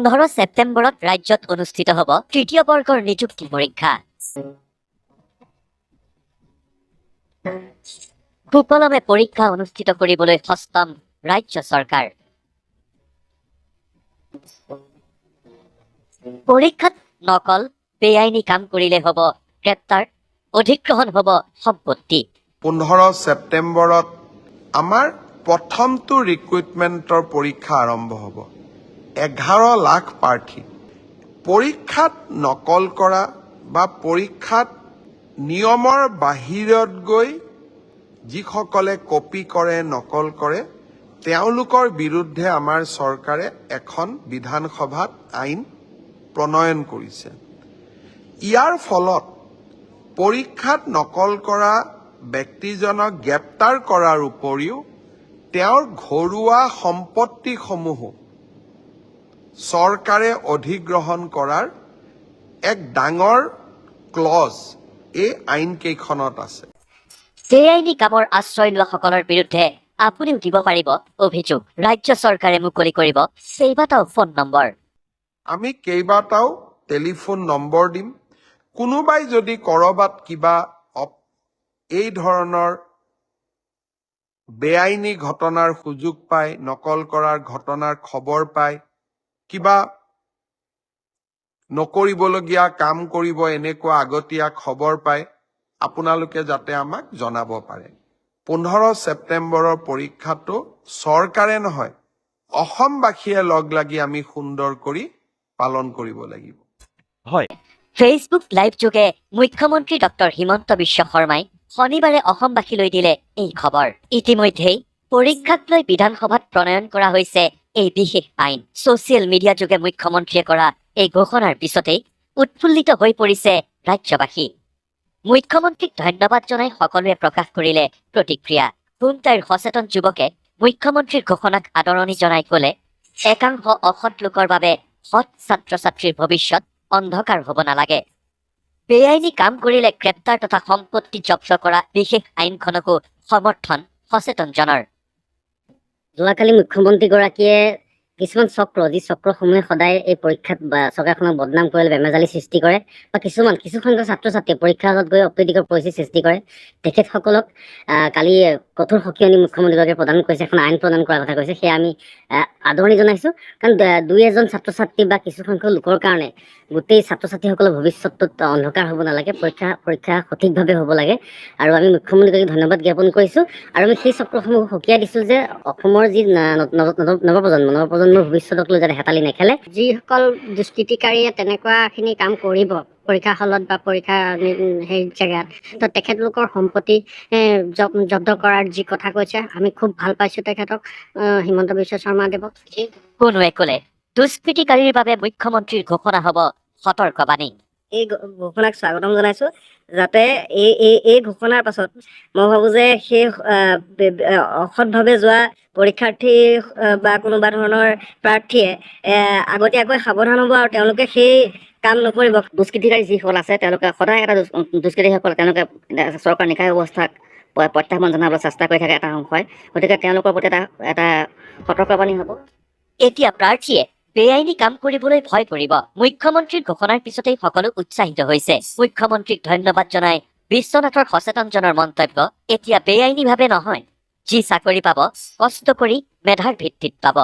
15 ছেপ্টেম্বৰত ৰাজ্যত অনুষ্ঠিত হ'ব তৃতীয় বৰ্গৰ নিযুক্তি পৰীক্ষা। সুকলমে পৰীক্ষা অনুষ্ঠিত কৰিবলৈ সষ্টম ৰাজ্য চৰকাৰ। পৰীক্ষাত নকল বেআইনী কাম কৰিলে হ'ব গ্ৰেপ্তাৰ, অধিগ্ৰহণ হ'ব সম্পত্তি। 15 ছেপ্টেম্বৰত আমাৰ প্ৰথমটো ৰিক্ৰুইটমেণ্টৰ পৰীক্ষা আৰম্ভ হ'ব। 11 লাখ প্ৰাৰ্থী। পৰীক্ষাত নকল কৰা বা পৰীক্ষাত নিয়মৰ বাহিৰত গৈ যিসকলে কপি কৰে, নকল কৰে, তেওঁলোকৰ বিৰুদ্ধে আমাৰ চৰকাৰে এখন বিধানসভাত আইন প্ৰণয়ন কৰিছে। ইয়াৰ ফলত পৰীক্ষাত নকল কৰা ব্যক্তিজনক গ্ৰেপ্তাৰ কৰাৰ উপৰিও তেওঁৰ ঘৰুৱা সম্পত্তিসমূহো চৰকাৰে অধিগ্ৰহণ কৰাৰ এক ডাঙৰ ক্লজ এই আইনকেইখনত আছে। বেআইনী কামৰ আশ্ৰয় লোৱাসকলৰ বিৰুদ্ধে আপুনিও দিব পাৰিব অভিযোগ। ৰাজ্য চৰকাৰে মুকলি কৰিব কেইবাটাও ফোন নম্বৰ। আমি কেইবাটাও টেলিফোন নম্বৰ দিম। কোনোবাই যদি ক'ৰবাত কিবা এই ধৰণৰ বেআইনী ঘটনাৰ সুযোগ পায়, নকল কৰাৰ ঘটনাৰ খবৰ পায়, কিবা নকৰিবলগীয়া কাম কৰিব এনেকুৱা আগতীয়া খবৰ পায়, আপোনালোকে যাতে আমাক জনাব পাৰে। 15 ছেপ্টেম্বৰৰ পৰীক্ষাটো চৰকাৰে নহয়, অসমবাসীয়ে লগ লাগি আমি সুন্দৰ কৰি পালন কৰিব লাগিব। হয়, ফেচবুক লাইভ যোগে মুখ্যমন্ত্ৰী ডক্টৰ হিমন্ত বিশ্ব শৰ্মাই শনিবাৰে অসমবাসীলৈ দিলে এই খবৰ। ইতিমধ্যেই পৰীক্ষাক লৈ বিধানসভাত প্ৰণয়ন কৰা হৈছে এই বিশেষ আইন। ছচিয়েল মিডিয়া যোগে মুখ্যমন্ত্ৰীয়ে কৰা এই ঘোষণাৰ পিছতেই উৎফুল্লিত হৈ পৰিছে ৰাজ্যবাসী। মুখ্যমন্ত্ৰীক ধন্যবাদ জনাই সকলোৱে প্ৰকাশ কৰিলে প্ৰতিক্ৰিয়া। খুমটাইৰ সচেতন যুৱকে মুখ্যমন্ত্ৰীৰ ঘোষণাক আদৰণি জনাই ক'লে, একাংশ অসৎ লোকৰ বাবে সৎ ছাত্ৰ ছাত্ৰীৰ ভৱিষ্যত অন্ধকাৰ হ'ব নালাগে। বেআইনী কাম কৰিলে গ্ৰেপ্তাৰ তথা সম্পত্তি জব্দ কৰা বিশেষ আইনখনকো সমৰ্থন সচেতনজনৰ। যোৱাকালি মুখ্যমন্ত্ৰীগৰাকীয়ে কিছুমান যি চক্ৰসমূহে সদায় এই পৰীক্ষাত বা চৰকাৰখনক বদনাম কৰিলে বেমেজালি সৃষ্টি কৰে বা কিছু সংখ্যক ছাত্ৰ ছাত্ৰীয়ে পৰীক্ষাৰ হলত গৈ অপ্ৰীতিকৰ পৰিস্থিতি সৃষ্টি কৰে, তেখেতসকলক কালি কঠোৰ সকিয়নি মুখ্যমন্ত্ৰীগৰাকীয়ে প্ৰদান কৰিছে, এখন আইন প্ৰণয়ন কৰাৰ কথা কৈছে। সেয়া আমি আদৰণি জনাইছোঁ। কাৰণ দুই এজন ছাত্ৰ ছাত্ৰী বা কিছু সংখ্যক লোকৰ কাৰণে গোটেই ছাত্ৰ ছাত্ৰীসকলৰ ভৱিষ্যতটোত অন্ধকাৰ হ'ব নালাগে। পৰীক্ষা সঠিকভাৱে হ'ব লাগে। আৰু আমি মুখ্যমন্ত্ৰীগৰাকীক ধন্যবাদ জ্ঞাপন কৰিছোঁ। আৰু আমি সেই চক্ৰসমূহ সকীয়াই দিছোঁ যে অসমৰ যি নৱপ্ৰজন্মৰ ভৱিষ্যতক লৈ যাতে হেতালি নেখেলে। যিসকল দুষ্কৃতিকাৰীয়ে তেনেকুৱাখিনি কাম কৰিব পৰীক্ষা হলত বা পৰীক্ষা সেই জেগাত, তো তেখেতলোকৰ সম্পত্তি জব্দ কৰাৰ যি কথা কৈছে, আমি খুব ভাল পাইছোঁ তেখেতক, হিমন্ত বিশ্ব শৰ্মাদেৱক। কোনোৱে ক'লে দুষ্কৃতিকাৰীৰ বাবে মুখ্যমন্ত্ৰীৰ ঘোষণা হ'ব সতৰ্কবাণী। এই ঘোষণাক স্বাগতম জনাইছোঁ। যাতে এই ঘোষণাৰ পাছত মই ভাবোঁ যে সেই অসৎভাৱে যোৱা পৰীক্ষাৰ্থী বা কোনোবা ধৰণৰ প্ৰাৰ্থীয়ে আগতীয়াকৈ সাৱধান হ'ব আৰু তেওঁলোকে সেই কাম নকৰিব। দুষ্কৃতিকাৰী যিসকল আছে তেওঁলোকে সদায় দুষ্কৃতিসকল তেওঁলোকে চৰকাৰ নিকায় ব্যৱস্থাক প্ৰত্যাহ্বান জনাবলৈ চেষ্টা কৰি থাকে এটা অংশই। গতিকে তেওঁলোকৰ প্ৰতি এটা সতৰ্কবাণী হ'ব। এতিয়া প্ৰাৰ্থীয়ে বেআইনী কাম কৰিবলৈ ভয় কৰিব। মুখ্যমন্ত্ৰীৰ ঘোষণাৰ পিছতেই সকলো উৎসাহিত হৈছে। মুখ্যমন্ত্ৰীক ধন্যবাদ জনাই বিশ্বনাথৰ সচেতনজনৰ মন্তব্য, এতিয়া বেআইনীভাৱে নহয়, যি চাকৰি পাব কষ্ট কৰি মেধাৰ ভিত্তিত পাব।